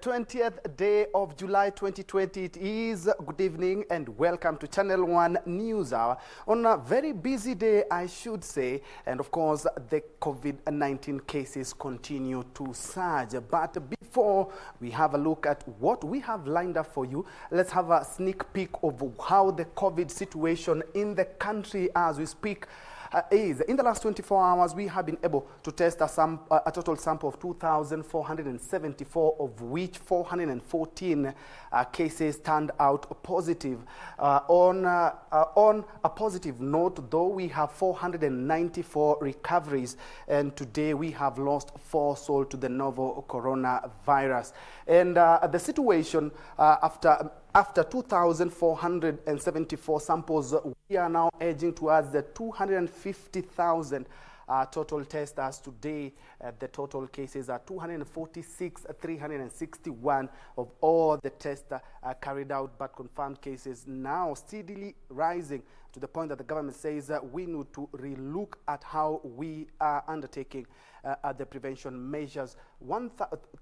20th day of July 2020. It is good evening and welcome to Channel 1 News Hour on a very busy day, I should say. And of course, the COVID-19 cases continue to surge. But before we have a look at what we have lined up for you, let's have a sneak peek of how the COVID situation in the country as we speak is. In the last 24 hours, we have been able to test a total sample of 2,474, of which 414 cases turned out positive. On a positive note, though, we have 494 recoveries, and today we have lost 4 souls to the novel coronavirus. And the situation after 2,474 samples, we are now edging towards the 250,000 total testers. Today, the total cases are 246,361 of all the tests carried out, but confirmed cases now steadily rising to the point that the government says we need to relook at how we are undertaking the prevention measures.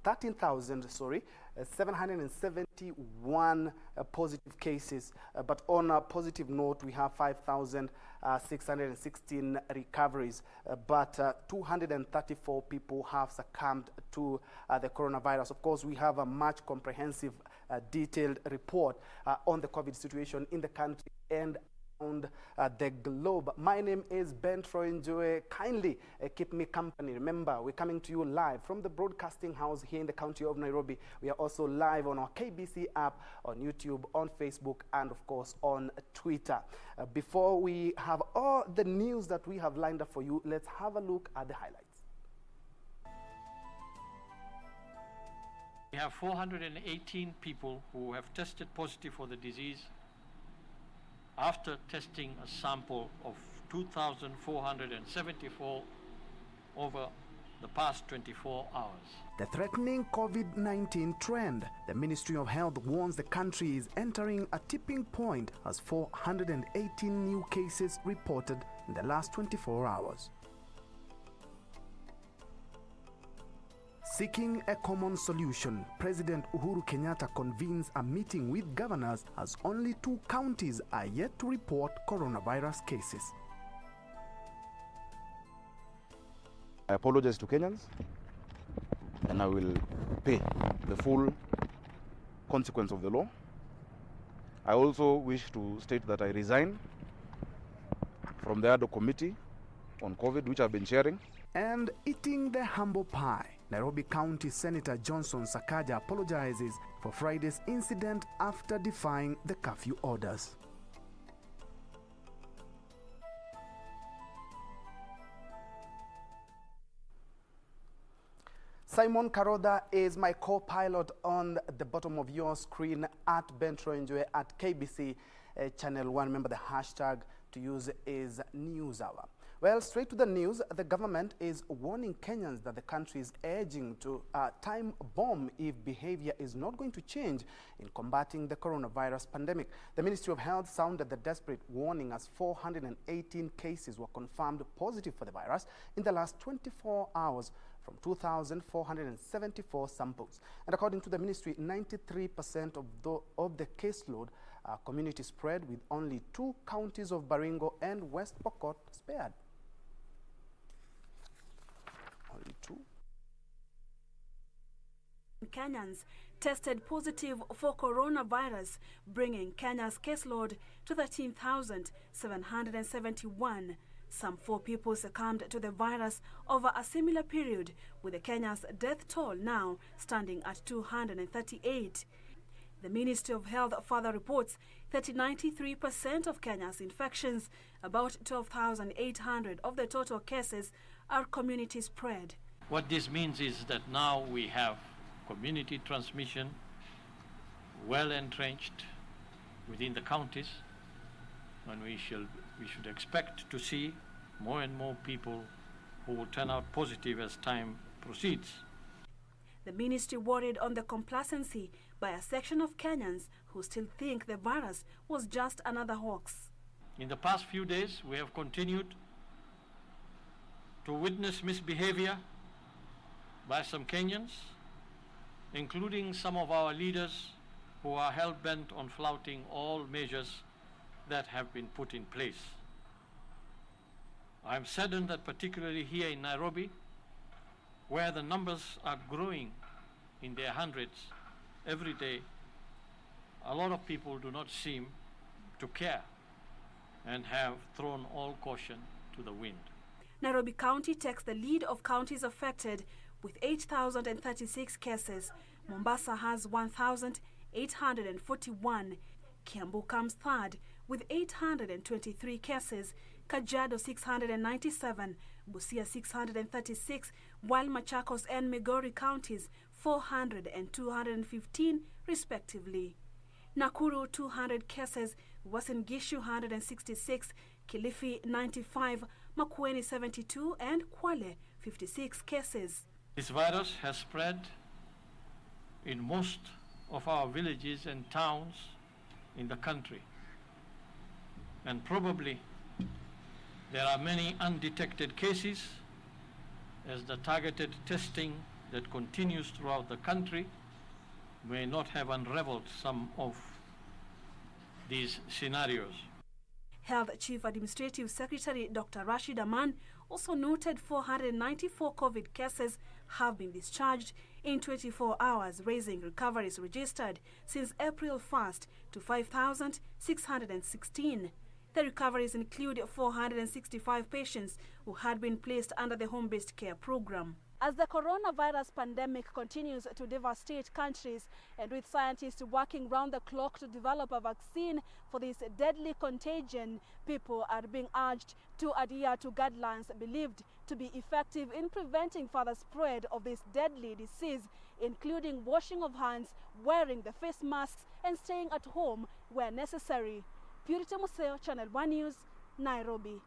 13,771 positive cases, but on a positive note, we have 5,616 recoveries, but 234 people have succumbed to the coronavirus. Of course, we have a much comprehensive, detailed report on the COVID situation in the country and the globe. My name is Ben Troy Njue. Kindly keep me company. Remember, we're coming to you live from the broadcasting house here in the county of Nairobi. We are also live on our KBC app, on YouTube, on Facebook, and of course on Twitter. Before we have all the news that we have lined up for you, let's have a look at the highlights. We have 418 people who have tested positive for the disease after testing a sample of 2,474 over the past 24 hours. The threatening COVID-19 trend. The Ministry of Health warns the country is entering a tipping point as 418 new cases reported in the last 24 hours. Seeking a common solution, President Uhuru Kenyatta convenes a meeting with governors as only 2 counties are yet to report coronavirus cases. I apologize to Kenyans, and I will pay the full consequence of the law. I also wish to state that I resign from the other committee on COVID, which I've been chairing. And eating the humble pie. Nairobi County Senator Johnson Sakaja apologizes for Friday's incident after defying the curfew orders. Simon Karoda is my co-pilot on the bottom of your screen at Ben Troy Njue at KBC Channel 1. Remember, the hashtag to use is NewsHour. Well, straight to the news, the government is warning Kenyans that the country is edging to a time bomb if behavior is not going to change in combating the coronavirus pandemic. The Ministry of Health sounded the desperate warning as 418 cases were confirmed positive for the virus in the last 24 hours from 2,474 samples. And according to the ministry, 93% of the caseload are community spread, with only 2 counties of Baringo and West Pokot spared. Only 2. Kenyans tested positive for coronavirus, bringing Kenya's caseload to 13,771. Some 4 people succumbed to the virus over a similar period, with the Kenya's death toll now standing at 238. The Ministry of Health further reports that 93% of Kenya's infections, about 12,800 of the total cases, are community spread. What this means is that now we have community transmission well entrenched within the counties, and we should expect to see more and more people who will turn out positive as time proceeds. The ministry worried on the complacency by a section of Kenyans who still think the virus was just another hoax. In the past few days, we have continued to witness misbehavior by some Kenyans including some of our leaders who are hell-bent on flouting all measures that have been put in place. I am saddened that particularly here in Nairobi, where the numbers are growing in their hundreds every day, a lot of people do not seem to care and have thrown all caution to the wind. Nairobi County takes the lead of counties affected with 8,036 cases. Mombasa has 1,841. Kiambu comes third with 823 cases. Kajiado 697, Busia 636, while Machakos and Migori counties 400 and 215 respectively. Nakuru 200 cases, Uasin Gishu 166, Kilifi 95, Makueni 72 and Kwale 56 cases. This virus has spread in most of our villages and towns in the country, and probably there are many undetected cases, as the targeted testing that continues throughout the country may not have unraveled some of these scenarios. Health Chief Administrative Secretary Dr. Rashid Aman also noted 494 COVID cases have been discharged in 24 hours, raising recoveries registered since April 1st to 5,616. The recoveries include 465 patients who had been placed under the home-based care program. As the coronavirus pandemic continues to devastate countries, and with scientists working round the clock to develop a vaccine for this deadly contagion, people are being urged to adhere to guidelines believed to be effective in preventing further spread of this deadly disease, including washing of hands, wearing the face masks, and staying at home where necessary. Purity Museo, Channel 1 News, Nairobi.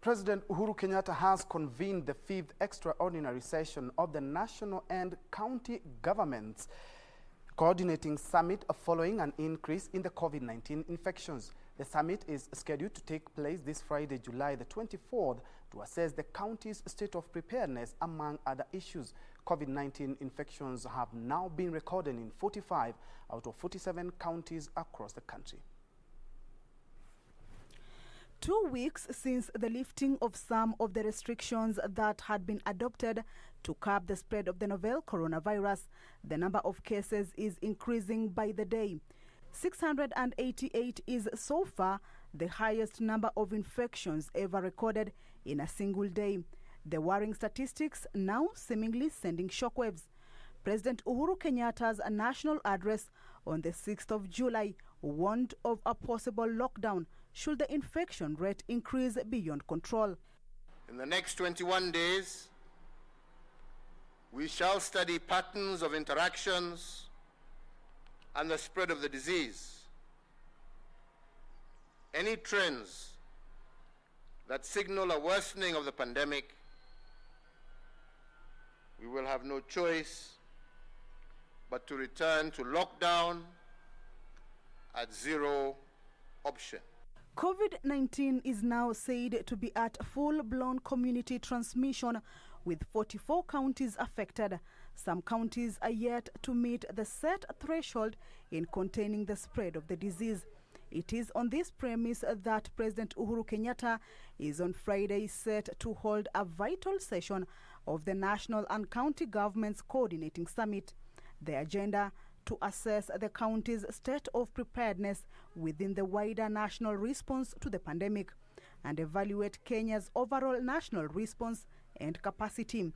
President Uhuru Kenyatta has convened the 5th extraordinary session of the national and county governments coordinating summit following an increase in the COVID-19 infections. The summit is scheduled to take place this Friday, July the 24th, to assess the county's state of preparedness, among other issues. COVID-19 infections have now been recorded in 45 out of 47 counties across the country. 2 weeks since the lifting of some of the restrictions that had been adopted to curb the spread of the novel coronavirus, the number of cases is increasing by the day. 688 is so far the highest number of infections ever recorded in a single day. The worrying statistics now seemingly sending shockwaves. President Uhuru Kenyatta's national address on the 6th of July warned of a possible lockdown should the infection rate increase beyond control. In the next 21 days, we shall study patterns of interactions and the spread of the disease. Any trends that signal a worsening of the pandemic, we will have no choice but to return to lockdown at zero option. COVID-19 is now said to be at full-blown community transmission, with 44 counties affected. Some counties are yet to meet the set threshold in containing the spread of the disease. It is on this premise that President Uhuru Kenyatta is on Friday set to hold a vital session of the national and county governments coordinating summit. The agenda to assess the county's state of preparedness within the wider national response to the pandemic and evaluate Kenya's overall national response and capacity.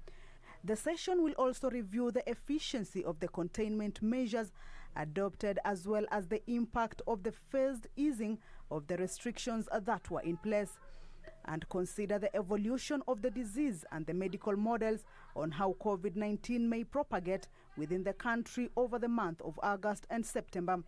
The session will also review the efficiency of the containment measures adopted, as well as the impact of the phased easing of the restrictions that were in place, and consider the evolution of the disease and the medical models on how COVID-19 may propagate within the country over the month of August and September.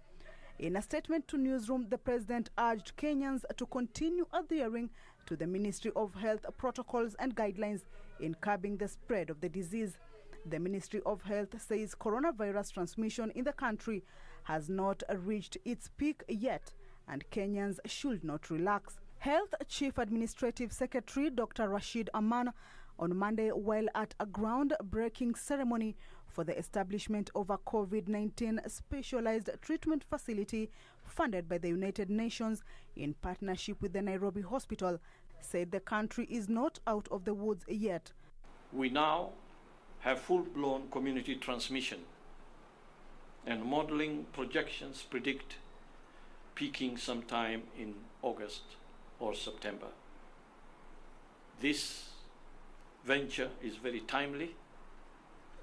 In a statement to Newsroom, the President urged Kenyans to continue adhering to the Ministry of Health protocols and guidelines in curbing the spread of the disease. The Ministry of Health says coronavirus transmission in the country has not reached its peak yet, and Kenyans should not relax. Health Chief Administrative Secretary Dr. Rashid Aman on Monday, while at a groundbreaking ceremony for the establishment of a COVID-19 specialized treatment facility funded by the United Nations in partnership with the Nairobi Hospital, said the country is not out of the woods yet. We now have full-blown community transmission, and modeling projections predict peaking sometime in August or September. This venture is very timely,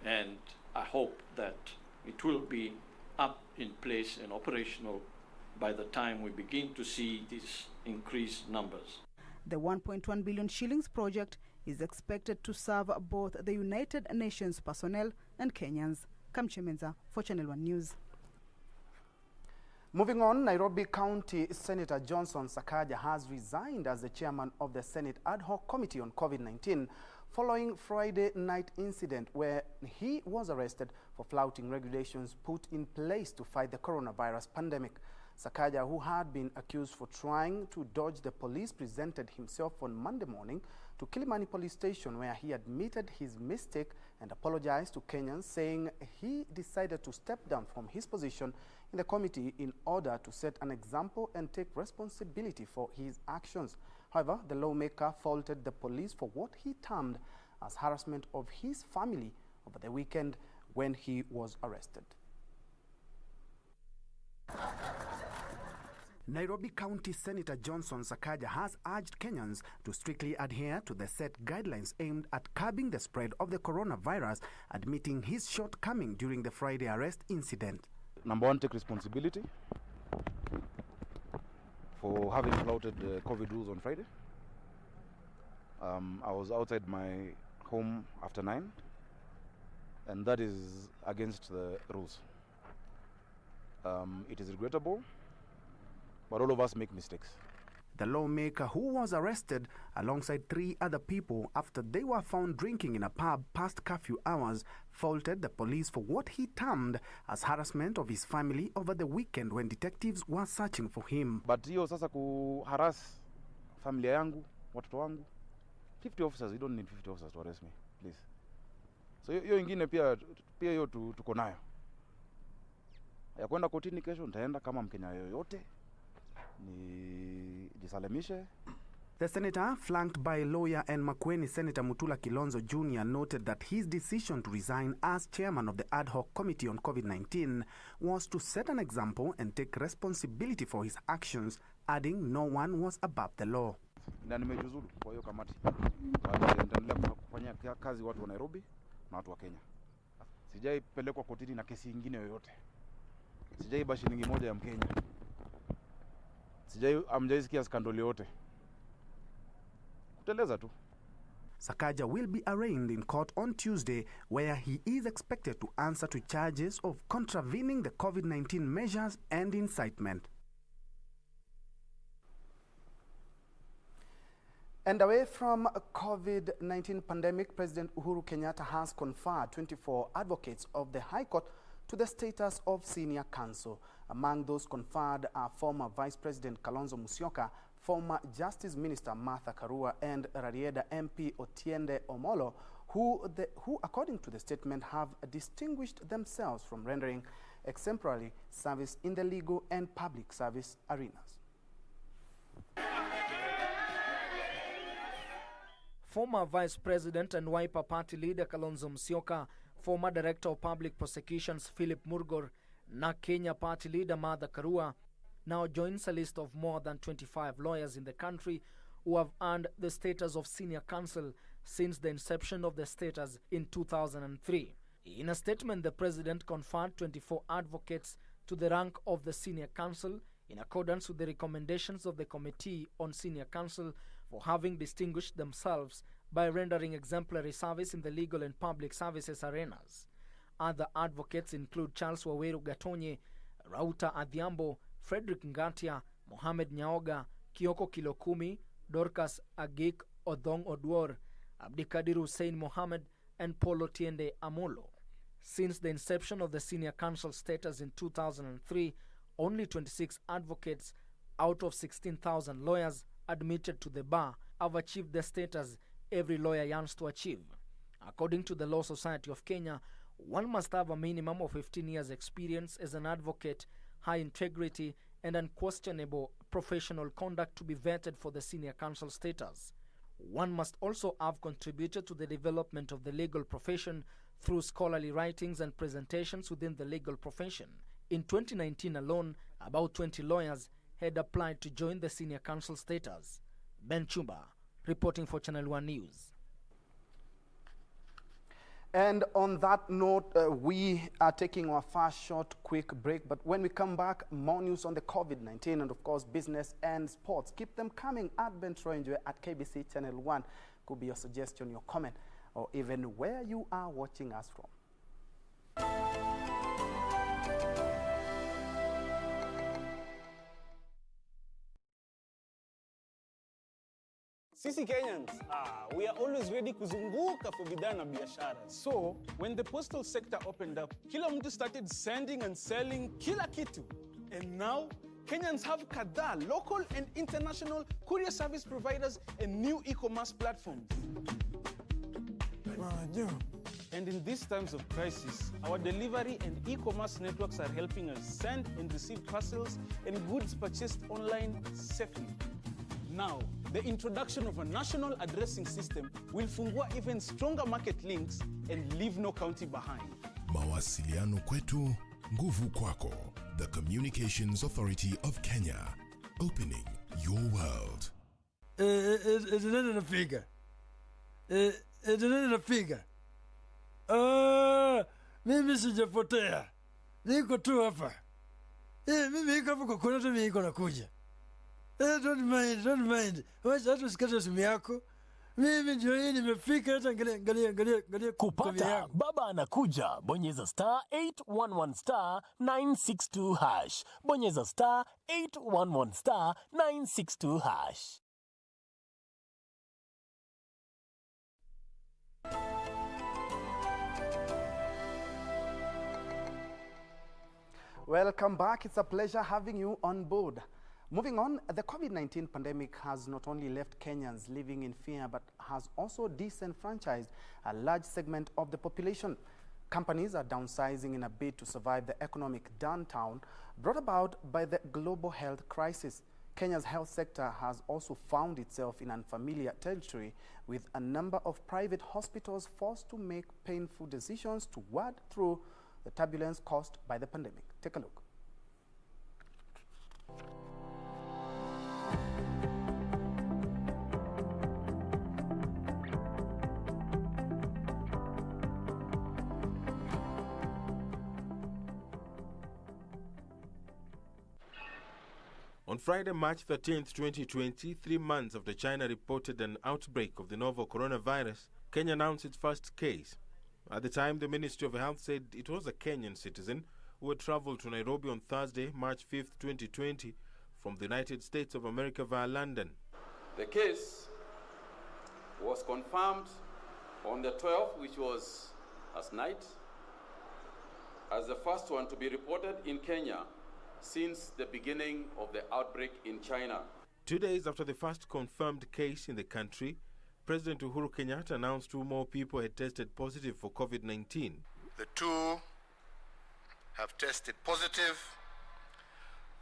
and I hope that it will be up in place and operational by the time we begin to see these increased numbers. The 1.1 billion shillings project is expected to serve both the United Nations personnel and Kenyans. Kamche Menza for Channel 1 News. Moving on, Nairobi County Senator Johnson Sakaja has resigned as the chairman of the Senate Ad Hoc Committee on COVID-19 following Friday night incident where he was arrested for flouting regulations put in place to fight the coronavirus pandemic. Sakaja, who had been accused for trying to dodge the police, presented himself on Monday morning to Kilimani Police Station, where he admitted his mistake and apologized to Kenyans, saying he decided to step down from his position in the committee in order to set an example and take responsibility for his actions. However, the lawmaker faulted the police for what he termed as harassment of his family over the weekend when he was arrested. Nairobi County Senator Johnson Sakaja has urged Kenyans to strictly adhere to the set guidelines aimed at curbing the spread of the coronavirus, admitting his shortcoming during the Friday arrest incident. Number one, take responsibility for having flouted the COVID rules on Friday. I was outside my home after 9, and that is against the rules. It is regrettable, but all of us make mistakes. The lawmaker, who was arrested alongside 3 other people after they were found drinking in a pub past curfew hours, faulted the police for what he termed as harassment of his family over the weekend when detectives were searching for him. But hiyo sasa kuharass familia yangu, watoto wangu, 50 officers, you don't need 50 officers to arrest me, please. So hiyo ingine pia hiyo tuko nayo. Ya kwenda kotini kesho, nitaenda kama Mkenya yoyote. The senator, flanked by lawyer and Makueni Senator Mutula Kilonzo Jr., noted that his decision to resign as chairman of the ad hoc committee on COVID-19 was to set an example and take responsibility for his actions, adding no one was above the law. Na nimejuzulu kwa hiyo kamati. Nitaendelea kufanya kazi watu wa Nairobi na watu wa Kenya. Sijaipelekwa kotini na kesi nyingine yoyote. Sijaiba shilingi moja ya Mkenya. Amjaisikia skandali yote. Kuteleza tu. Sakaja will be arraigned in court on Tuesday, where he is expected to answer to charges of contravening the COVID-19 measures and incitement. And away from COVID-19 pandemic, President Uhuru Kenyatta has conferred 24 advocates of the High Court to the status of senior counsel. Among those conferred are former Vice President Kalonzo Musyoka, former Justice Minister Martha Karua, and Rarieda MP Otiende Omolo, who according to the statement, have distinguished themselves from rendering exemplary service in the legal and public service arenas. Former Vice President and Wiper Party leader Kalonzo Musyoka, former Director of Public Prosecutions Philip Murgor, na Kenya Party leader Martha Karua now joins a list of more than 25 lawyers in the country who have earned the status of senior counsel since the inception of the status in 2003. In a statement, the president conferred 24 advocates to the rank of the senior counsel in accordance with the recommendations of the Committee on Senior Counsel for having distinguished themselves by rendering exemplary service in the legal and public services arenas. Other advocates include Charles Waweru Gatonye, Rauta Adhiambo, Frederick Ngatia, Mohamed Nyaoga, Kioko Kilokumi, Dorcas Agik Odhong Odwor, Abdikadir Hussein Mohamed, and Polo Tiende Amolo. Since the inception of the senior counsel status in 2003, only 26 advocates out of 16,000 lawyers admitted to the bar have achieved the status every lawyer yearns to achieve. According to the Law Society of Kenya, one must have a minimum of 15 years experience as an advocate, high integrity, and unquestionable professional conduct to be vetted for the senior counsel status. One must also have contributed to the development of the legal profession through scholarly writings and presentations within the legal profession. In 2019 alone, about 20 lawyers had applied to join the senior counsel status. Ben Troy Njue, reporting for Channel 1 News. And on that note, we are taking our first short, quick break. But when we come back, more news on the COVID-19 and, of course, business and sports. Keep them coming at Ben Troy Njue at KBC Channel 1. Could be your suggestion, your comment, or even where you are watching us from. Sisi Kenyans, we are always ready kuzunguka for bidhaa na biashara. So, when the postal sector opened up, kila mtu started sending and selling kila kitu. And now, Kenyans have kadhaa local and international courier service providers and new e-commerce platforms. And in these times of crisis, our delivery and e-commerce networks are helping us send and receive parcels and goods purchased online safely. Now, the introduction of a national addressing system will fungua even stronger market links and leave no county behind. Mawasiliano kwetu, nguvu kwako. The Communications Authority of Kenya, opening your world. Mimi sijapotea. Niko tu hapa. Mimi niko hapa kwa kuna mimi niko nakuja. Don't mind. Wacha hata usikate simu yako. Mimi ndio hii nimefika, hata angalia kupata baba anakuja. Bonyeza star 811 star 962 hash. Bonyeza star 811 star 962 hash. Welcome back. It's a pleasure having you on board. Moving on, the COVID-19 pandemic has not only left Kenyans living in fear, but has also disenfranchised a large segment of the population. Companies are downsizing in a bid to survive the economic downturn brought about by the global health crisis. Kenya's health sector has also found itself in unfamiliar territory, with a number of private hospitals forced to make painful decisions to wade through the turbulence caused by the pandemic. Take a look. On Friday, March 13th, 2020, 3 months after China reported an outbreak of the novel coronavirus, Kenya announced its first case. At the time, the Ministry of Health said it was a Kenyan citizen who had traveled to Nairobi on Thursday, March 5th, 2020, from the United States of America via London. The case was confirmed on the 12th, which was last night, as the first one to be reported in Kenya since the beginning of the outbreak in China. 2 days after the first confirmed case in the country, President Uhuru Kenyatta announced 2 more people had tested positive for COVID-19. The 2 have tested positive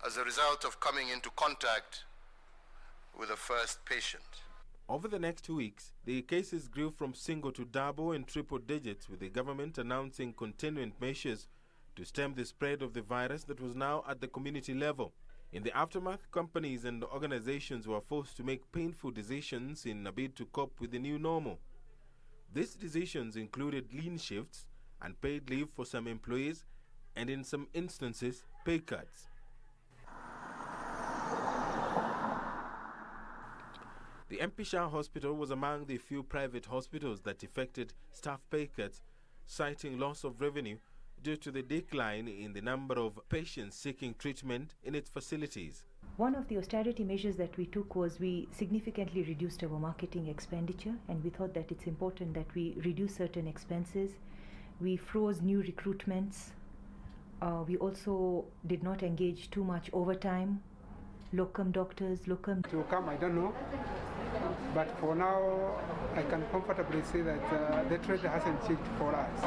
as a result of coming into contact with the first patient. Over the next 2 weeks, the cases grew from single to double and triple digits, with the government announcing containment measures to stem the spread of the virus that was now at the community level. In the aftermath, companies and organizations were forced to make painful decisions in a bid to cope with the new normal. These decisions included lean shifts, unpaid leave for some employees, and in some instances, pay cuts. The MP Shah Hospital was among the few private hospitals that effected staff pay cuts, citing loss of revenue due to the decline in the number of patients seeking treatment in its facilities. One of the austerity measures that we took was we significantly reduced our marketing expenditure, and we thought that it's important that we reduce certain expenses. We froze new recruitments. We also did not engage too much overtime. Locum doctors, locum... To come, I don't know. But for now, I can comfortably say that the trend hasn't changed for us.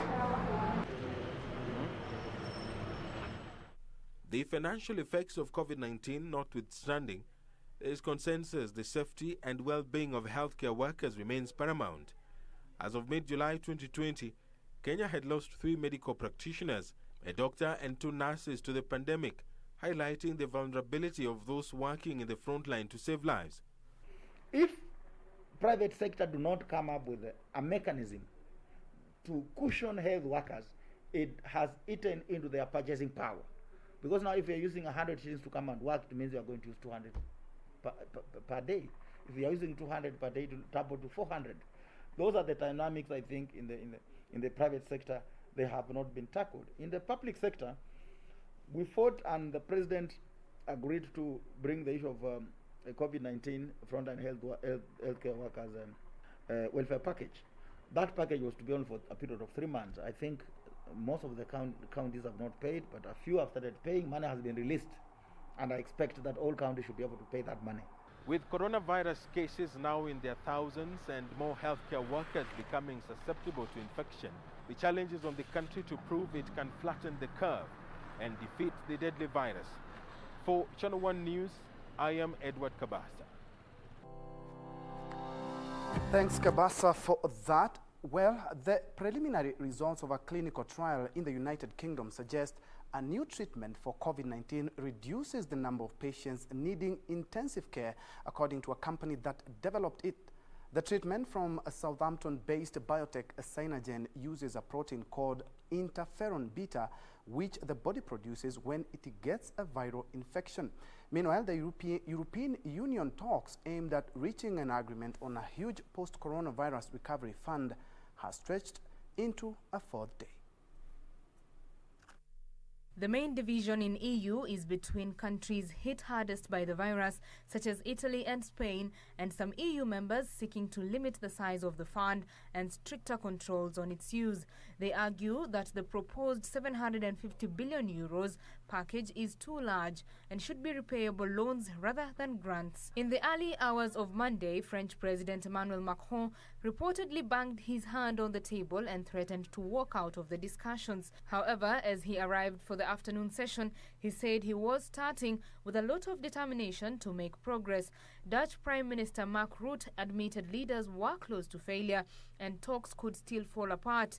The financial effects of COVID-19 notwithstanding, there is consensus the safety and well-being of healthcare workers remains paramount. As of mid-July 2020, Kenya had lost 3 medical practitioners, a doctor and 2 nurses to the pandemic, highlighting the vulnerability of those working in the front line to save lives. If private sector do not come up with a mechanism to cushion health workers, it has eaten into their purchasing power. Because now if you're using 100 shillings to come and work, it means you're going to use 200 per day. If you're using 200 per day, to double to 400. Those are the dynamics, I think, in the private sector, they have not been tackled. In the public sector, we fought and the president agreed to bring the issue of a COVID-19 frontline healthcare workers welfare package. That package was to be on for a period of 3 months. I think most of the counties have not paid, but a few have started paying. Money has been released, and I expect that all counties should be able to pay that money. With coronavirus cases now in their thousands and more healthcare workers becoming susceptible to infection, the challenge is on the country to prove it can flatten the curve and defeat the deadly virus. For Channel 1 News, I am Edward Kabasa. Thanks, Kabasa, for that. Well, the preliminary results of a clinical trial in the United Kingdom suggest a new treatment for COVID-19 reduces the number of patients needing intensive care, according to a company that developed it. The treatment from a Southampton-based biotech Sakaja uses a protein called interferon beta, which the body produces when it gets a viral infection. Meanwhile, the European Union talks aimed at reaching an agreement on a huge post-coronavirus recovery fund has stretched into a 4th day. The main division in EU is between countries hit hardest by the virus, such as Italy and Spain, and some EU members seeking to limit the size of the fund and stricter controls on its use. They argue that the proposed 750 billion euros package is too large and should be repayable loans rather than grants. In the early hours of Monday, French President Emmanuel Macron reportedly banged his hand on the table and threatened to walk out of the discussions. However, as he arrived for the afternoon session, he said he was starting with a lot of determination to make progress. Dutch Prime Minister Mark Rutte admitted leaders were close to failure and talks could still fall apart.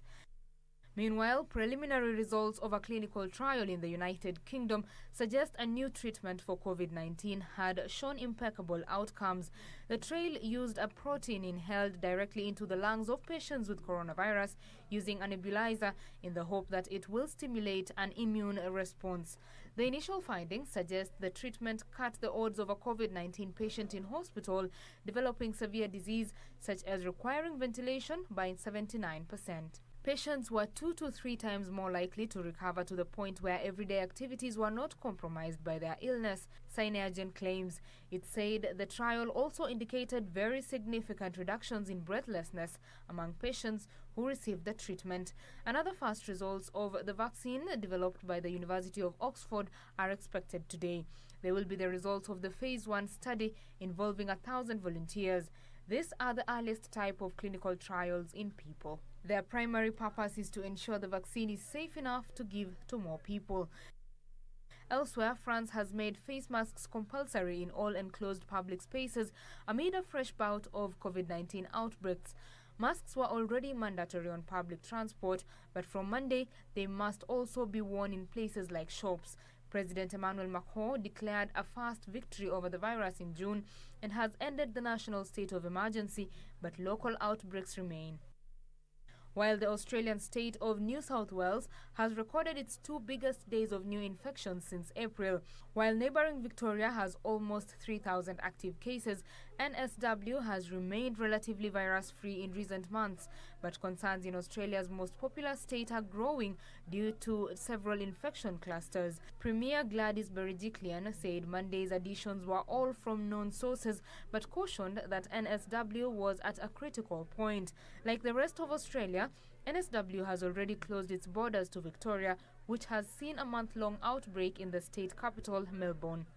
Meanwhile, preliminary results of a clinical trial in the United Kingdom suggest a new treatment for COVID-19 had shown impeccable outcomes. The trial used a protein inhaled directly into the lungs of patients with coronavirus using a nebulizer in the hope that it will stimulate an immune response. The initial findings suggest the treatment cut the odds of a COVID-19 patient in hospital developing severe disease, such as requiring ventilation, by 79%. Patients were 2 to 3 times more likely to recover to the point where everyday activities were not compromised by their illness, Sakaja claims. It said the trial also indicated very significant reductions in breathlessness among patients who received the treatment. Another fast results of the vaccine developed by the University of Oxford are expected today. They will be the results of the Phase 1 study involving 1,000 volunteers. These are the earliest type of clinical trials in people. Their primary purpose is to ensure the vaccine is safe enough to give to more people. Elsewhere, France has made face masks compulsory in all enclosed public spaces amid a fresh bout of COVID-19 outbreaks. Masks were already mandatory on public transport, but from Monday, they must also be worn in places like shops. President Emmanuel Macron declared a fast victory over the virus in June and has ended the national state of emergency, but local outbreaks remain. While the Australian state of New South Wales has recorded its 2 biggest days of new infections since April, while neighbouring Victoria has almost 3,000 active cases, NSW has remained relatively virus-free in recent months, but concerns in Australia's most popular state are growing due to several infection clusters. Premier Gladys Berejiklian said Monday's additions were all from known sources, but cautioned that NSW was at a critical point. Like the rest of Australia, NSW has already closed its borders to Victoria, which has seen a month-long outbreak in the state capital, Melbourne.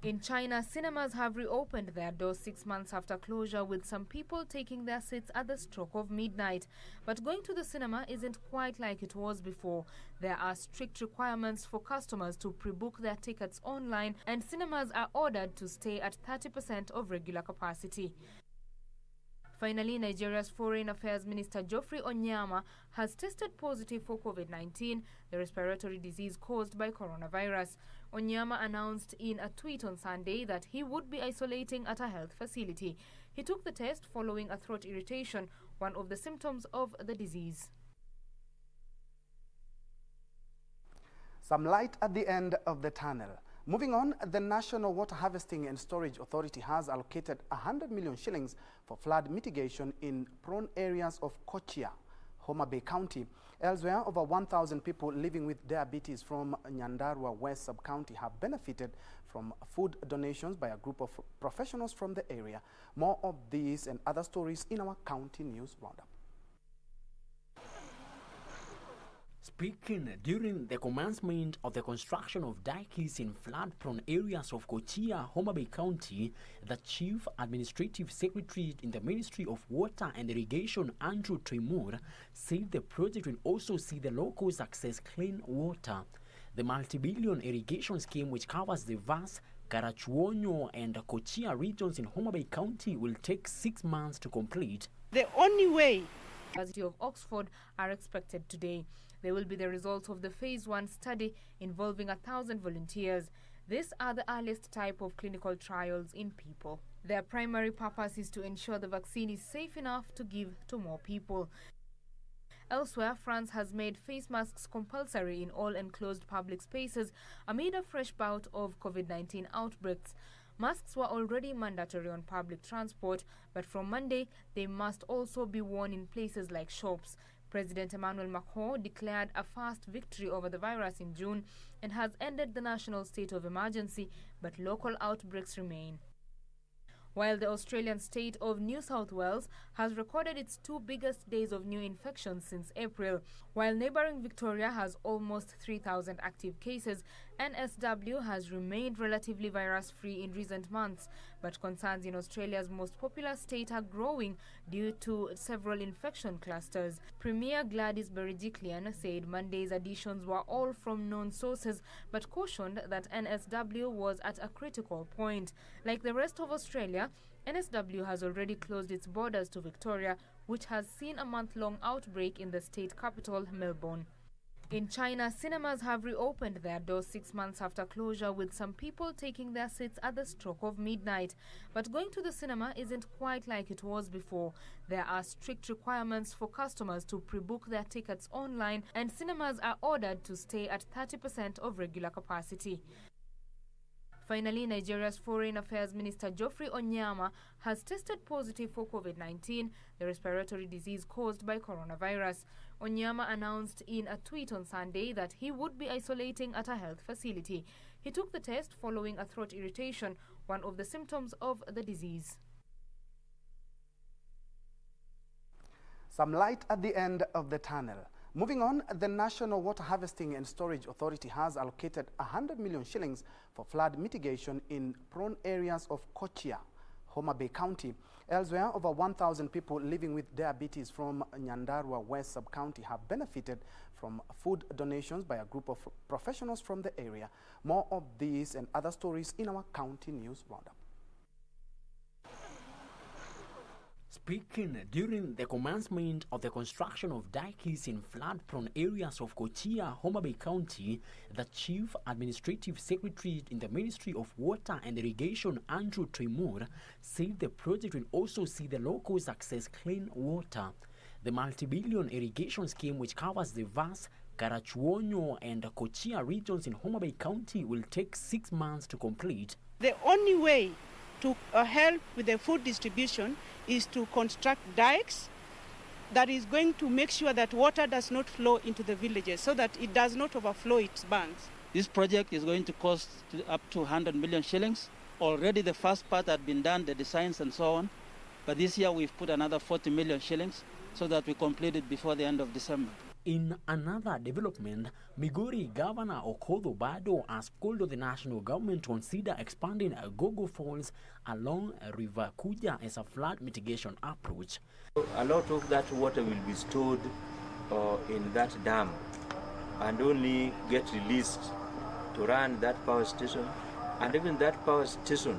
In China, cinemas have reopened their doors 6 months after closure, with some people taking their seats at the stroke of midnight. But going to the cinema isn't quite like it was before. There are strict requirements for customers to pre-book their tickets online, and cinemas are ordered to stay at 30% of regular capacity. Finally, Nigeria's Foreign Affairs Minister Geoffrey Onyema has tested positive for COVID-19, the respiratory disease caused by coronavirus. Onyema announced in a tweet on Sunday that he would be isolating at a health facility. He took the test following a throat irritation, one of the symptoms of the disease. Some light at the end of the tunnel. Moving on, the National Water Harvesting and Storage Authority has allocated 100 million shillings for flood mitigation in prone areas of Kochia, Homa Bay County. Elsewhere, over 1,000 people living with diabetes from Nyandarua West Sub-County have benefited from food donations by a group of professionals from the area. More of these and other stories in our county news roundup. Speaking during the commencement of the construction of dikes in flood-prone areas of Kochia, Homa Bay County, the Chief Administrative Secretary in the Ministry of Water and Irrigation, Andrew Timur, said the project will also see the locals access clean water. The multi-billion irrigation scheme, which covers the vast Karachuonyo and Kochia regions in Homa Bay County, will take 6 months to complete. The only way University of Oxford are expected today. They will be the results of the Phase 1 study involving 1,000 volunteers. These are the earliest type of clinical trials in people. Their primary purpose is to ensure the vaccine is safe enough to give to more people. Elsewhere, France has made face masks compulsory in all enclosed public spaces amid a fresh bout of COVID-19 outbreaks. Masks were already mandatory on public transport, but from Monday, they must also be worn in places like shops. President Emmanuel Macron declared a fast victory over the virus in June and has ended the national state of emergency, but local outbreaks remain. While the Australian state of New South Wales has recorded its 2 biggest days of new infections since April, while neighbouring Victoria has almost 3,000 active cases, NSW has remained relatively virus-free in recent months, but concerns in Australia's most popular state are growing due to several infection clusters. Premier Gladys Berejiklian said Monday's additions were all from known sources, but cautioned that NSW was at a critical point. Like the rest of Australia, NSW has already closed its borders to Victoria, which has seen a month-long outbreak in the state capital, Melbourne. In China, cinemas have reopened their doors 6 months after closure, with some people taking their seats at the stroke of midnight. But going to the cinema isn't quite like it was before. There are strict requirements for customers to pre-book their tickets online, and cinemas are ordered to stay at 30% of regular capacity. Finally, Nigeria's Foreign Affairs Minister Geoffrey Onyema has tested positive for COVID-19, the respiratory disease caused by coronavirus. Onyema announced in a tweet on Sunday that he would be isolating at a health facility. He took the test following a throat irritation, one of the symptoms of the disease. Some light at the end of the tunnel. Moving on, the National Water Harvesting and Storage Authority has allocated 100 million shillings for flood mitigation in prone areas of Kochia, Homa Bay County. Elsewhere, over 1,000 people living with diabetes from Nyandarua West Sub-County have benefited from food donations by a group of professionals from the area. More of these and other stories in our county news roundup. Speaking during the commencement of the construction of dikes in flood-prone areas of Kochia, Homa Bay County, the Chief Administrative Secretary in the Ministry of Water and Irrigation, Andrew Timur, said the project will also see the locals access clean water. The multi-billion irrigation scheme, which covers the vast Karachuonyo and Kochia regions in Homa Bay County, will take 6 months to complete. The only way to help with the food distribution is to construct dikes that is going to make sure that water does not flow into the villages so that it does not overflow its banks. This project is going to cost up to 100 million shillings. Already the first part had been done, the designs and so on, but this year we've put another 40 million shillings so that we complete it before the end of December. In another development, Migori Governor Okodho Bado has called on the national government to consider expanding Gogo Falls along River Kuja as a flood mitigation approach. A lot of that water will be stored in that dam and only get released to run that power station. And even that power station,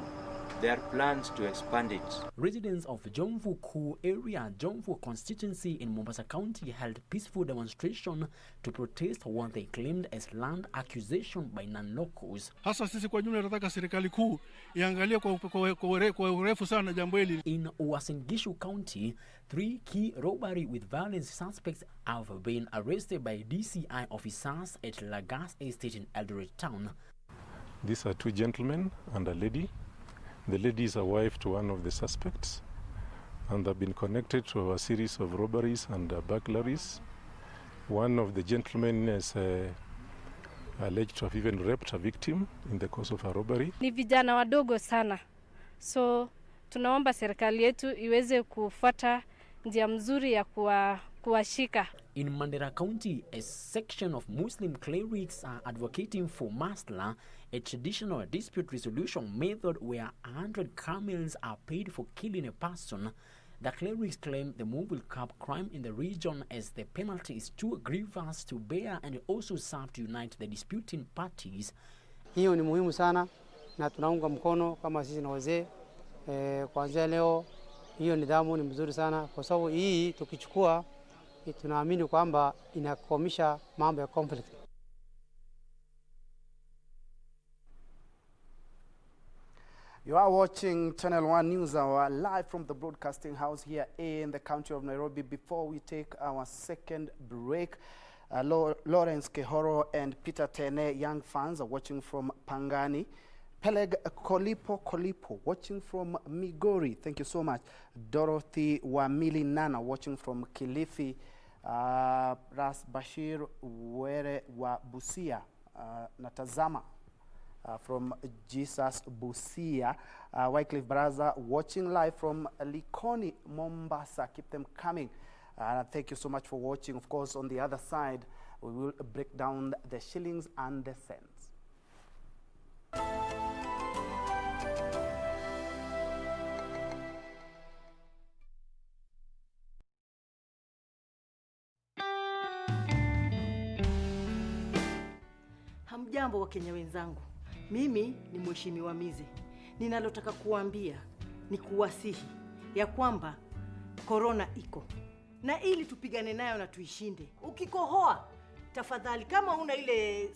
there are plans to expand it. Residents of Jomvu Ku area, Jomvu constituency in Mombasa County held peaceful demonstration to protest what they claimed as land accusation by non-locals. Hasa sisi kwa jumla tunataka serikali kuu iangalie kwa urefu sana jambo hili. In Uasin Gishu County, 3 key robbery with violence suspects have been arrested by DCI officers at Lagas Estate in Eldoret Town. These are 2 gentlemen and a lady. The lady is a wife to one of the suspects, and they've been connected to a series of robberies and burglaries. One of the gentlemen is alleged to have even raped a victim in the course of a robbery. Ni vijana wadogo sana, so tunaomba serikali yetu iweze kufuata njia mzuri ya kuwashika. In Mandera County, a section of Muslim clerics are advocating for masla, a traditional dispute resolution method where 100 camels are paid for killing a person. The clerics claim the move will curb crime in the region as the penalty is too grievous to bear and also serve to unite the disputing parties. Hiyo ni muhimu sana na tunaunga mkono kama sisi na wazee kuanzia leo. Hiyo nidhamu ni mzuri sana kwa sababu hii tukichukua tunaamini kwamba inakomisha mambo ya conflict. You are watching Channel 1 News Hour live from the broadcasting house here in the county of Nairobi. Before we take our second break, Lawrence Kehoro and Peter Tene, young fans, are watching from Pangani. Peleg Kolipo watching from Migori. Thank you so much. Dorothy Wamili Nana watching from Kilifi. Ras Bashir Were wa Busia. Natazama from Jesus Busia. Wycliffe Braza watching live from Likoni, Mombasa. Keep them coming. Thank you so much for watching. Of course, on the other side, we will break down the shillings and the cents. Hamjambo wa Kenya wenzangu. Mimi ni Mheshimiwa Mize. Ninalotaka kuambia ni kuwasihi ya kwamba corona iko. Na ili tupigane nayo na tuishinde. Ukikohoa, tafadhali kama una ile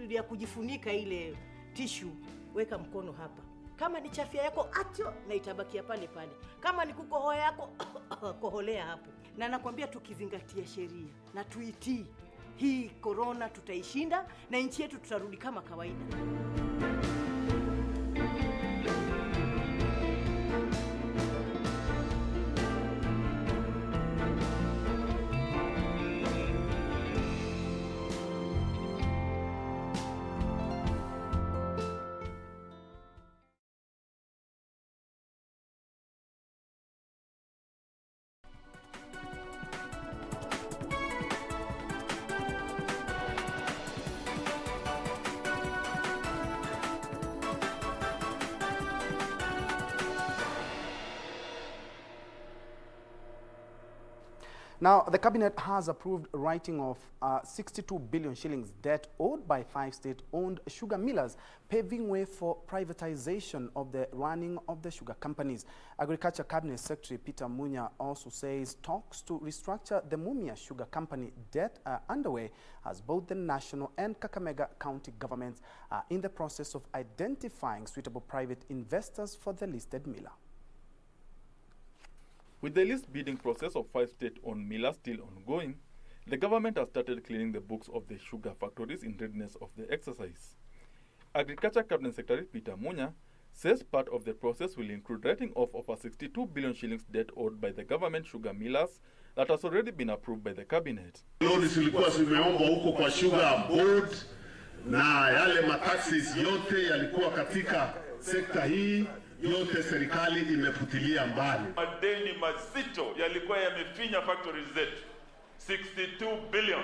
ya kujifunika ile tissue, weka mkono hapa. Kama ni chafya yako acho na itabakia pale pale. Kama ni kukohoa yako koholea hapo. Na nakwambia tukizingatia sheria na tuitii, hii corona tutaishinda na nchi yetu tutarudi kama kawaida. Now, the cabinet has approved writing of 62 billion shillings debt owed by 5 state-owned sugar millers, paving way for privatization of the running of the sugar companies. Agriculture Cabinet Secretary Peter Munya also says talks to restructure the Mumia Sugar Company debt are underway as both the national and Kakamega County governments are in the process of identifying suitable private investors for the listed miller. With the list bidding process of 5 state-owned millers still ongoing, the government has started cleaning the books of the sugar factories in readiness of the exercise. Agriculture Cabinet Secretary Peter Munya says part of the process will include writing off over 62 billion shillings debt owed by the government sugar millers that has already been approved by the cabinet. Loans zilikuwa zimeomba huko kwa sugar board na yale mataxes yote yalikuwa katika sekta hii yote serikali imefutilia mbali. Madeni mazito yalikuwa yamefinya factories zetu. 62 billion,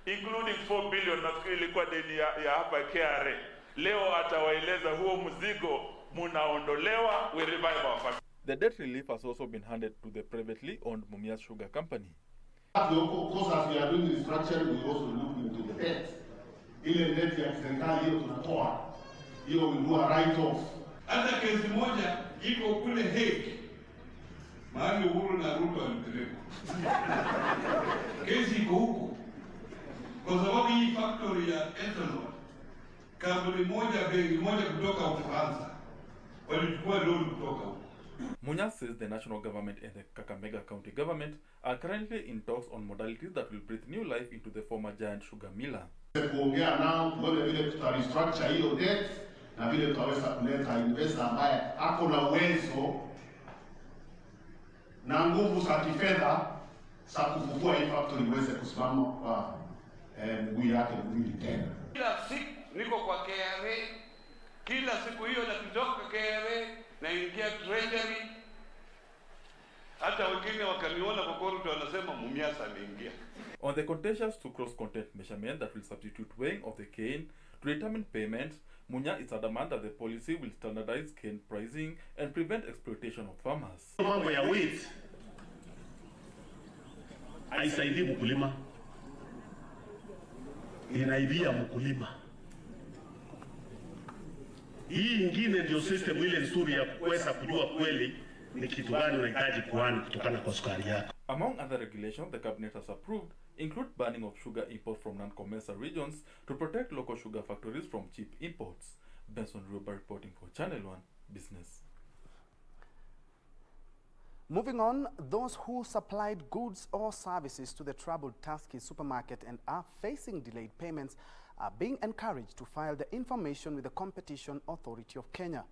including 4 billion nafikiri ilikuwa deni ya hapa KRA. Leo atawaeleza huo mzigo munaondolewa, we revive our factory. The debt relief has also been handed to the privately owned Mumias Sugar Company. Of course, as we are doing restructuring, we also look into the debt. Ile debt ya serikali hiyo tunatoa, hiyo we do a write off. Hata kesi moja iko kule Hague, mahali Uhuru na Ruto walipelekwa. Kesi iko huko kwa sababu hii factory ya ethanol, kampuni moja, benki moja kutoka Ufaransa walichukua loan kutoka huko. Munyas says the national government and the Kakamega County government are currently in talks on modalities that will breathe new life into the former giant sugar miller. Kuongea nao tuone vile tuta restructure hiyo debt na vile tutaweza kuleta investor ambaye ako na uwezo na nguvu za kifedha za kufufua hii factory iweze kusimama kwa mguu yake miwili tena. Kila siku niko kwa KRA, kila siku hiyo nakitoka KRA na ingia treasury. Hata wengine wakaniona kwa corridor wanasema Mumias ameingia. On the contentious sucrose content measurement that will substitute weighing of the cane to determine payment, Munya is adamant that the policy will standardize cane pricing and prevent exploitation of farmers. Mambo ya weight haisaidii mkulima, inaibia mkulima. Hii ingine ndio system ile nzuri ya kuweza kujua kweli ni kitu gani unahitaji kuani kutokana kwa sukari yako. Among other regulations the cabinet has approved include banning of sugar imports from non-commercial regions to protect local sugar factories from cheap imports. Benson Ruba reporting for Channel 1 Business. Moving on, those who supplied goods or services to the troubled Tusky supermarket and are facing delayed payments are being encouraged to file the information with the Competition Authority of Kenya.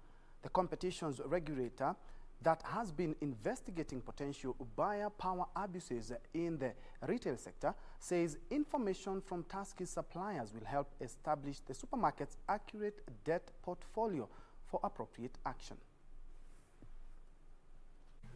The competitions regulator that has been investigating potential buyer power abuses in the retail sector says information from Tusky's suppliers will help establish the supermarket's accurate debt portfolio for appropriate action.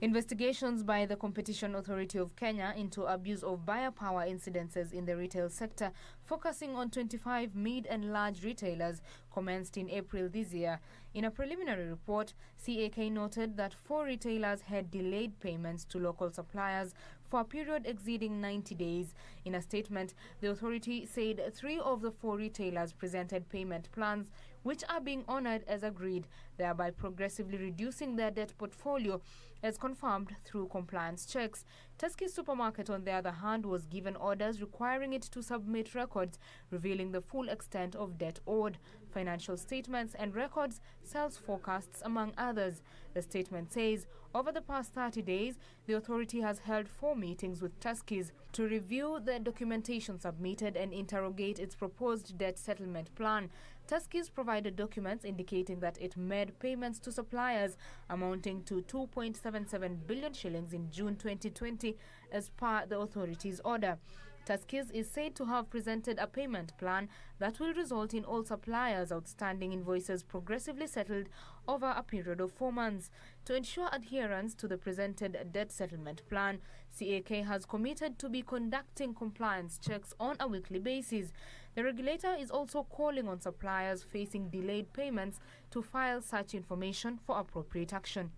Investigations by the Competition Authority of Kenya into abuse of buyer power incidences in the retail sector, focusing on 25 mid and large retailers, commenced in April this year. In a preliminary report, CAK noted that 4 retailers had delayed payments to local suppliers for a period exceeding 90 days. In a statement, the authority said 3 of the 4 retailers presented payment plans which are being honored as agreed, thereby progressively reducing their debt portfolio, as confirmed through compliance checks. Tusky Supermarket, on the other hand, was given orders requiring it to submit records revealing the full extent of debt owed, financial statements and records, sales forecasts, among others. The statement says, over the past 30 days, the authority has held 4 meetings with Tusky's to review the documentation submitted and interrogate its proposed debt settlement plan. Tusky's provided documents indicating that it made payments to suppliers amounting to 2.77 billion shillings in June 2020 as per the authority's order. Tusky's is said to have presented a payment plan that will result in all suppliers' outstanding invoices progressively settled over a period of 4 months. To ensure adherence to the presented debt settlement plan, CAK has committed to be conducting compliance checks on a weekly basis. The regulator is also calling on suppliers facing delayed payments to file such information for appropriate action.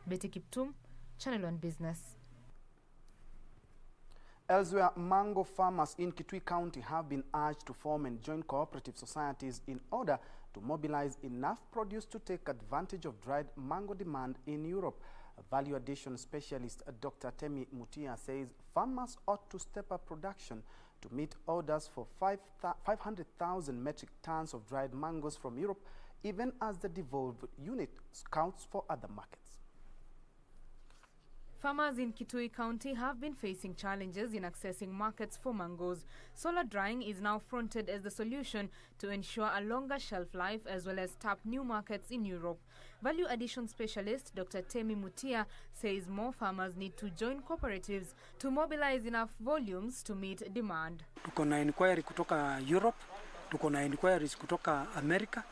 Betty Kiptum, Channel 1 Business. Elsewhere, mango farmers in Kitui County have been urged to form and join cooperative societies in order to mobilize enough produce to take advantage of dried mango demand in Europe. Value addition specialist Dr. Temi Mutia says farmers ought to step up production to meet orders for 500,000 metric tons of dried mangoes from Europe, even as the devolved unit scouts for other markets. Farmers in Kitui County have been facing challenges in accessing markets for mangoes. Solar drying is now fronted as the solution to ensure a longer shelf life as well as tap new markets in Europe. Value addition specialist Dr. Temi Mutia says more farmers need to join cooperatives to mobilize enough volumes to meet demand. Tuko na inquiry kutoka Europe, tuko na inquiries kutoka America,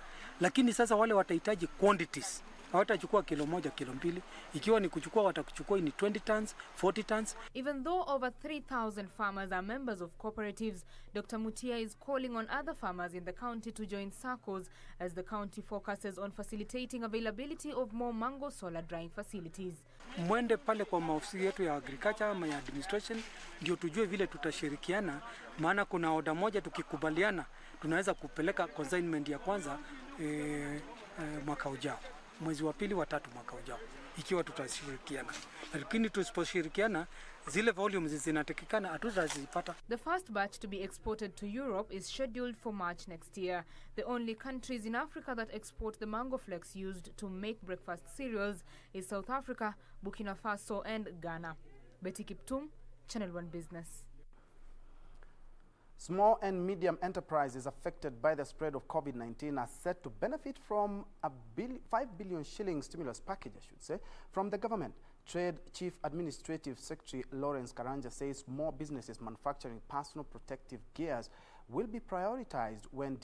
lakini sasa wale watahitaji quantities hawatachukua kilo moja, kilo mbili. Ikiwa ni kuchukua, watakuchukua ni 20 tons, 40 tons. Even though over 3,000 farmers are members of cooperatives, Dr. Mutia is calling on other farmers in the county to join SACCOs as the county focuses on facilitating availability of more mango solar drying facilities. Mwende pale kwa maofisi yetu ya agriculture ama ya administration ndio tujue vile tutashirikiana, maana kuna oda moja tukikubaliana tunaweza kupeleka consignment ya kwanza mwaka ujao, mwezi wa pili wa tatu mwaka ujao, ikiwa tutashirikiana. Lakini tusiposhirikiana, zile volumes zinatakikana hatutazipata. The first batch to be exported to Europe is scheduled for March next year. The only countries in Africa that export the mango flakes used to make breakfast cereals is South Africa, Burkina Faso and Ghana. Betty Kiptum, Channel 1 Business. Small and medium enterprises affected by the spread of COVID-19 are set to benefit from a 5 billion shilling stimulus package, from the government. Trade Chief Administrative Secretary Lawrence Karanja says more businesses manufacturing personal protective gears will be prioritized when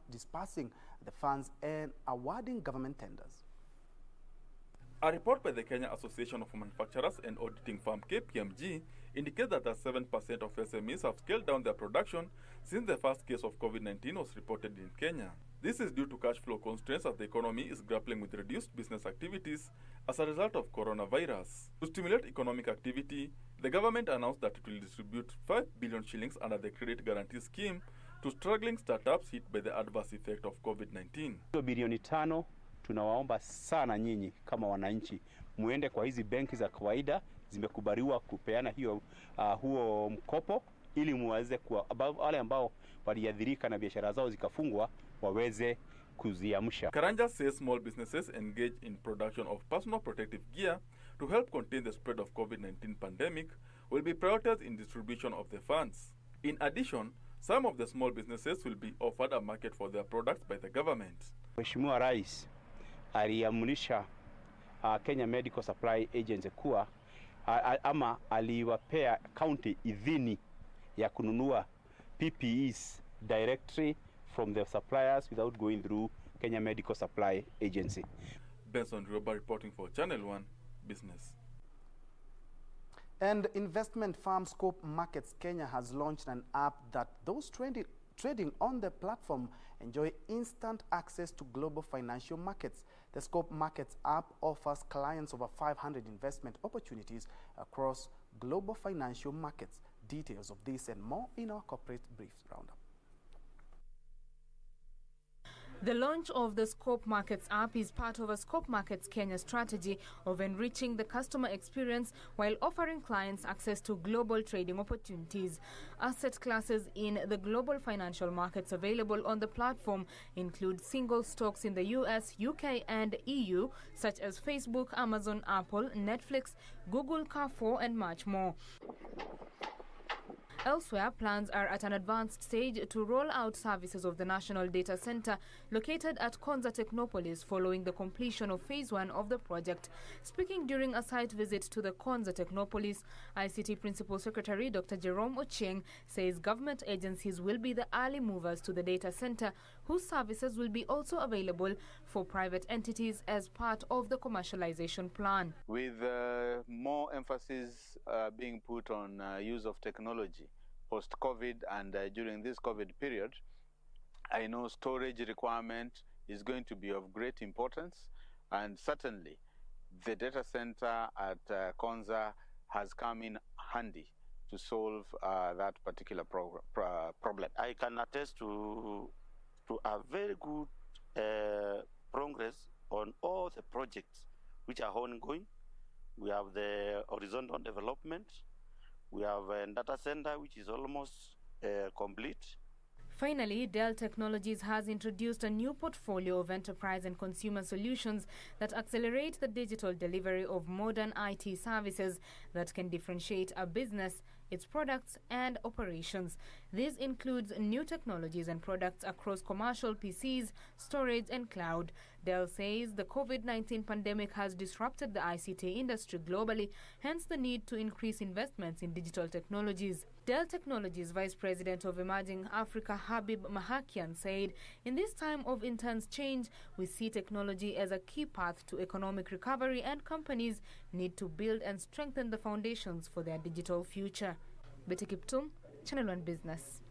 dispersing the funds and awarding government tenders. A report by the Kenya Association of Manufacturers and Auditing Firm KPMG indicates that 7% of SMEs have scaled down their production since the first case of COVID-19 was reported in Kenya. This is due to cash flow constraints as the economy is grappling with reduced business activities as a result of coronavirus. To stimulate economic activity, the government announced that it will distribute 5 billion shillings under the Credit Guarantee Scheme to struggling startups hit by the adverse effect of COVID-19. Bilioni 5 tunawaomba sana nyinyi kama wananchi muende kwa hizi benki za kawaida zimekubaliwa kupeana huo mkopo ili muweze kwa wale ambao waliathirika na biashara zao zikafungwa waweze kuziamsha. Karanja says small businesses engage in production of personal protective gear to help contain the spread of COVID-19 pandemic will be prioritized in distribution of the funds. In addition, some of the small businesses will be offered a market for their products by the government. Mheshimiwa Rais aliamrisha Kenya Medical Supply Agency kuwa ama aliwapea county idhini ya kununua PPEs directly from the suppliers without going through Kenya Medical Supply Agency. Ben Troy Njue reporting for Channel 1 Business. And investment firm Scope Markets Kenya has launched an app that those trading on the platform enjoy instant access to global financial markets. The Scope Markets app offers clients over 500 investment opportunities across global financial markets. Details of this and more in our corporate briefs roundup. The launch of the Scope Markets app is part of a Scope Markets Kenya strategy of enriching the customer experience while offering clients access to global trading opportunities. Asset classes in the global financial markets available on the platform include single stocks in the US, UK and EU, such as Facebook, Amazon, Apple, Netflix, Google, Carrefour and much more. Elsewhere, plans are at an advanced stage to roll out services of the National Data Center located at Konza Technopolis following the completion of Phase 1 of the project. Speaking during a site visit to the Konza Technopolis, ICT Principal Secretary Dr. Jerome Ochieng says government agencies will be the early movers to the data center, whose services will be also available for private entities as part of the commercialization plan. With more emphasis being put on use of technology post-COVID and during this COVID period, I know storage requirement is going to be of great importance, and certainly the data center at Konza has come in handy to solve that particular problem. I can attest to a very good progress on all the projects which are ongoing. We have the horizontal development. We have a data center which is almost complete. Finally, Dell Technologies has introduced a new portfolio of enterprise and consumer solutions that accelerate the digital delivery of modern IT services that can differentiate a business, its products and operations. This includes new technologies and products across commercial PCs, storage and cloud. Dell says the COVID-19 pandemic has disrupted the ICT industry globally, hence the need to increase investments in digital technologies. Dell Technologies Vice President of Emerging Africa Habib Mahakian said, in this time of intense change, we see technology as a key path to economic recovery, and companies need to build and strengthen the foundations for their digital future. Betty Kiptum, Channel 1 Business.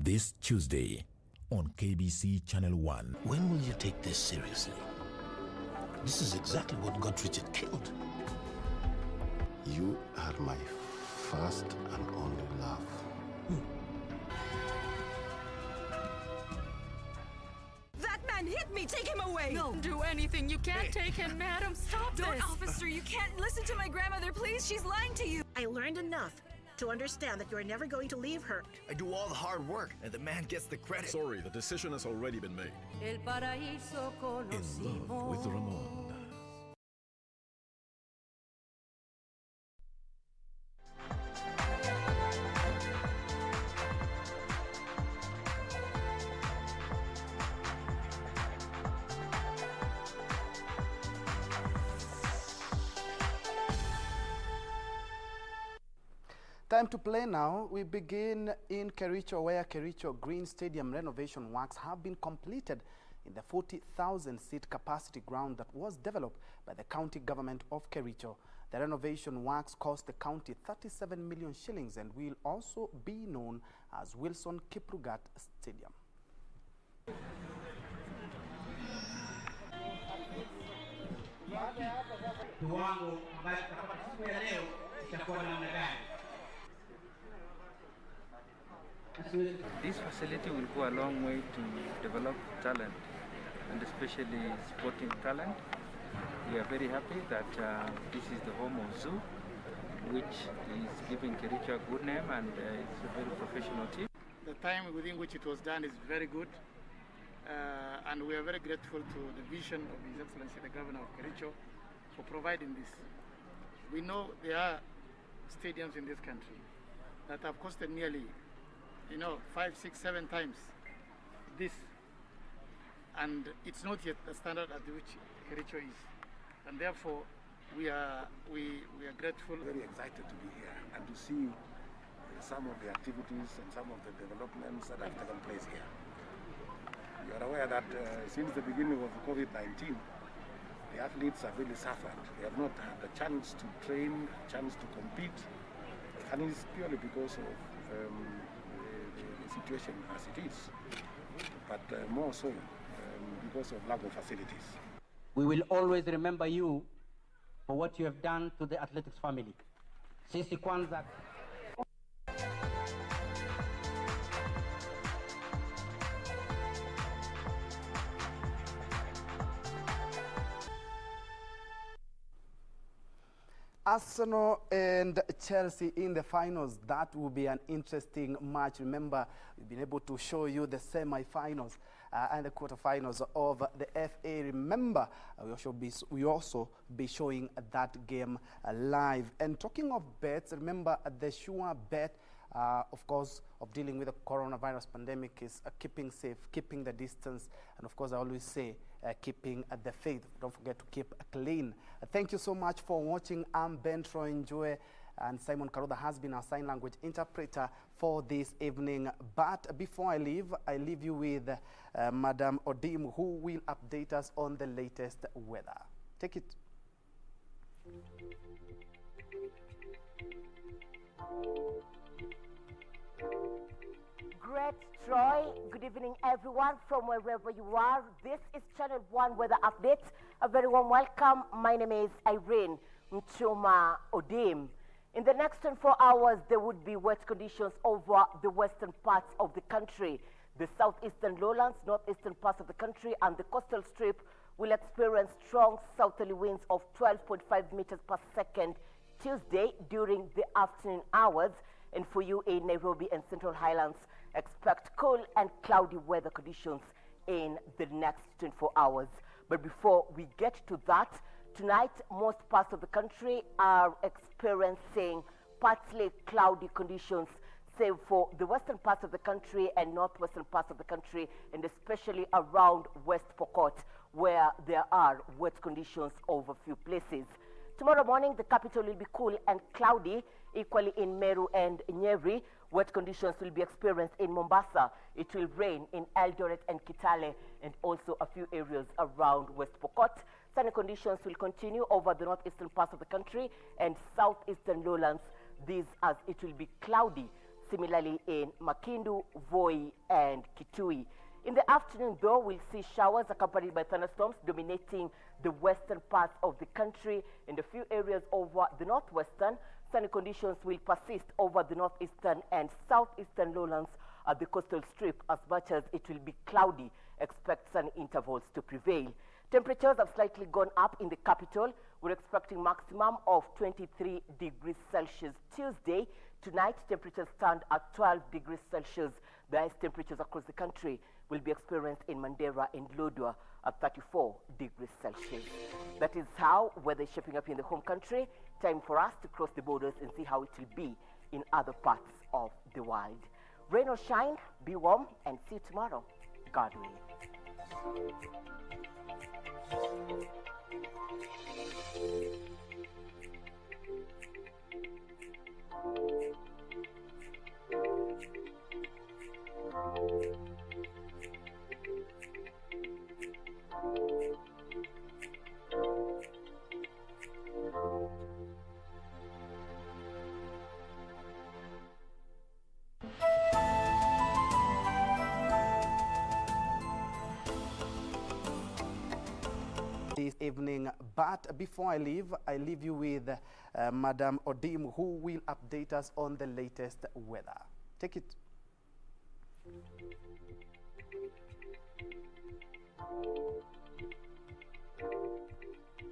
This Tuesday on KBC Channel 1. When will you take this seriously? This is exactly what got Richard killed. You are my first and only love. That man hit me! Take him away! No, do anything. You can't take him, madam. Stop this! Don't, officer! You can't listen to my grandmother, please! She's lying to you! I learned enough to understand that you're never going to leave her. I do all the hard work, and the man gets the credit. Sorry, the decision has already been made. In love with Ramon. Time to play now. We begin in Kericho, where Kericho Green Stadium renovation works have been completed in the 40,000-seat capacity ground that was developed by the county government of Kericho. The renovation works cost the county 37 million shillings and will also be known as Wilson Kiprugat Stadium. This facility will go a long way to develop talent, and especially sporting talent. We are very happy that this is the home of Zoo, which is giving Kericho a good name, and it's a very professional team. The time within which it was done is very good, and we are very grateful to the vision of His Excellency the Governor of Kericho for providing this. We know there are stadiums in this country that have costed nearly 5, 6, 7 times this, and it's not yet the standard at which Kericho is, and therefore we are grateful. Very excited to be here and to see some of the activities and some of the developments that have taken place here. You are aware that since the beginning of COVID-19, the athletes have really suffered. They have not had the chance to train, chance to compete, and it's purely because of the situation as it is, but more so because of lack of facilities. We will always remember you for what you have done to the athletics family. Sisi kwanza. Arsenal and Chelsea in the finals. That will be an interesting match. Remember, we've been able to show you the semi-finals. and the quarterfinals of the FA. Remember, we also be showing that game live. And talking of bets, remember the sure bet, of course, of dealing with the coronavirus pandemic is keeping safe, keeping the distance, and of course, I always say keeping the faith. Don't forget to keep clean. Thank you so much for watching. I'm Ben Troy Njue, and Simon Karoda has been our sign language interpreter for this evening. But before I leave you with Madam Odim, who will update us on the latest weather. Take it. Great Troy, good evening everyone from wherever you are. This is Channel 1 Weather Update. A very warm welcome. My name is Irene Mchuma Odim. In the next 24 hours, there would be wet conditions over the western parts of the country. The southeastern lowlands, northeastern parts of the country, and the coastal strip will experience strong southerly winds of 12.5 meters per second Tuesday during the afternoon hours. And for you in Nairobi and Central Highlands, expect cool and cloudy weather conditions in the next 24 hours. But before we get to that, tonight, most parts of the country are experiencing partly cloudy conditions, save for the western parts of the country and northwestern parts of the country, and especially around West Pokot, where there are wet conditions over few places. Tomorrow morning, the capital will be cool and cloudy, equally in Meru and Nyeri. Wet conditions will be experienced in Mombasa. It will rain in Eldoret and Kitale, and also a few areas around West Pokot. Sunny conditions will continue over the northeastern parts of the country and southeastern lowlands. These as it will be cloudy, similarly in Makindu, Voi, and Kitui. In the afternoon, though, we'll see showers accompanied by thunderstorms dominating the western parts of the country and a few areas over the northwestern. Sunny conditions will persist over the northeastern and southeastern lowlands at the coastal strip. As much as it will be cloudy, expect sunny intervals to prevail. Temperatures have slightly gone up in the capital. We're expecting maximum of 23 degrees Celsius Tuesday. Tonight, temperatures stand at 12 degrees Celsius. The highest temperatures across the country will be experienced in Mandera and Lodwar at 34 degrees Celsius. That is how weather is shaping up in the home country. Time for us to cross the borders and see how it will be in other parts of the world. Rain or shine, be warm, and see you tomorrow. God willing. This evening, but before I leave you with Madam Odim, who will update us on the latest weather. Take it.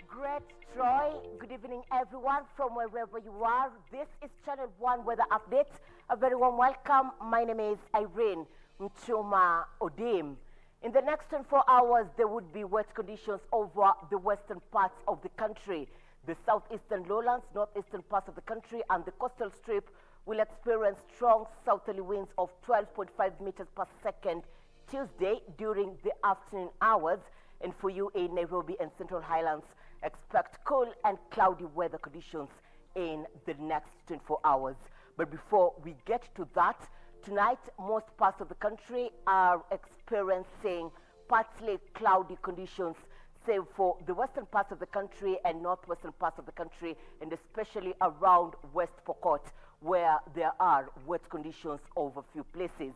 Great Troy, good evening everyone from wherever you are. This is Channel 1 Weather Update. A very warm welcome. My name is Irene Mchuma Odim. In the next 24 hours, there would be wet conditions over the western parts of the country. The southeastern lowlands, northeastern parts of the country, and the coastal strip will experience strong southerly winds of 12.5 meters per second Tuesday during the afternoon hours. And for you in Nairobi and Central Highlands, expect cool and cloudy weather conditions in the next 24 hours. But before we get to that, tonight, most parts of the country are experiencing partly cloudy conditions, save for the western parts of the country and northwestern parts of the country, and especially around West Pokot, where there are wet conditions over few places.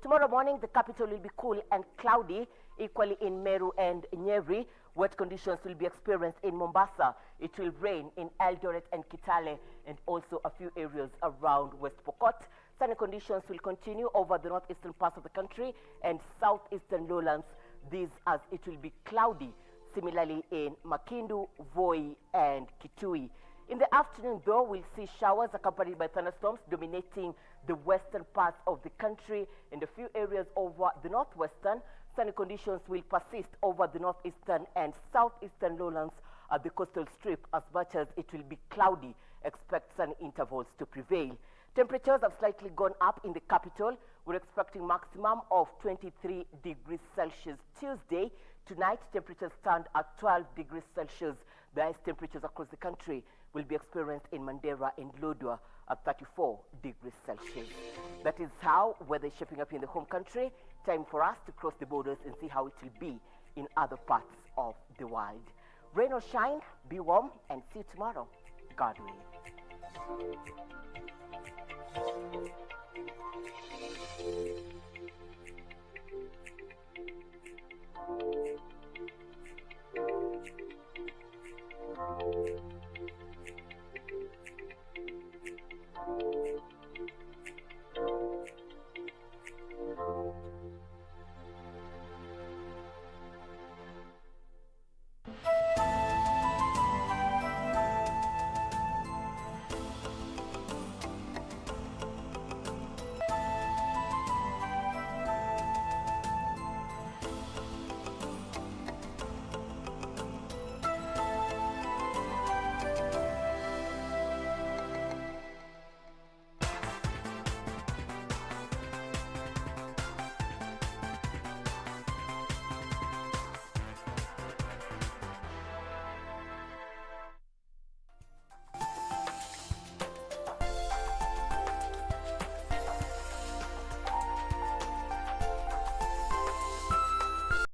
Tomorrow morning, the capital will be cool and cloudy, equally in Meru and Nyeri. Wet conditions will be experienced in Mombasa. It will rain in Eldoret and Kitale, and also a few areas around West Pokot. Sunny conditions will continue over the northeastern parts of the country and southeastern lowlands. These as it will be cloudy, similarly in Makindu, Voi, and Kitui. In the afternoon, though, we'll see showers accompanied by thunderstorms dominating the western parts of the country. In a few areas over the northwestern, sunny conditions will persist over the northeastern and southeastern lowlands at the coastal strip. As much as it will be cloudy, expect sunny intervals to prevail. Temperatures have slightly gone up in the capital. We're expecting maximum of 23 degrees Celsius. Tuesday, tonight, temperatures stand at 12 degrees Celsius. The highest temperatures across the country will be experienced in Mandera and Lodwar at 34 degrees Celsius. That is how weather is shaping up in the home country. Time for us to cross the borders and see how it will be in other parts of the world. Rain or shine, be warm, and see you tomorrow. God willing.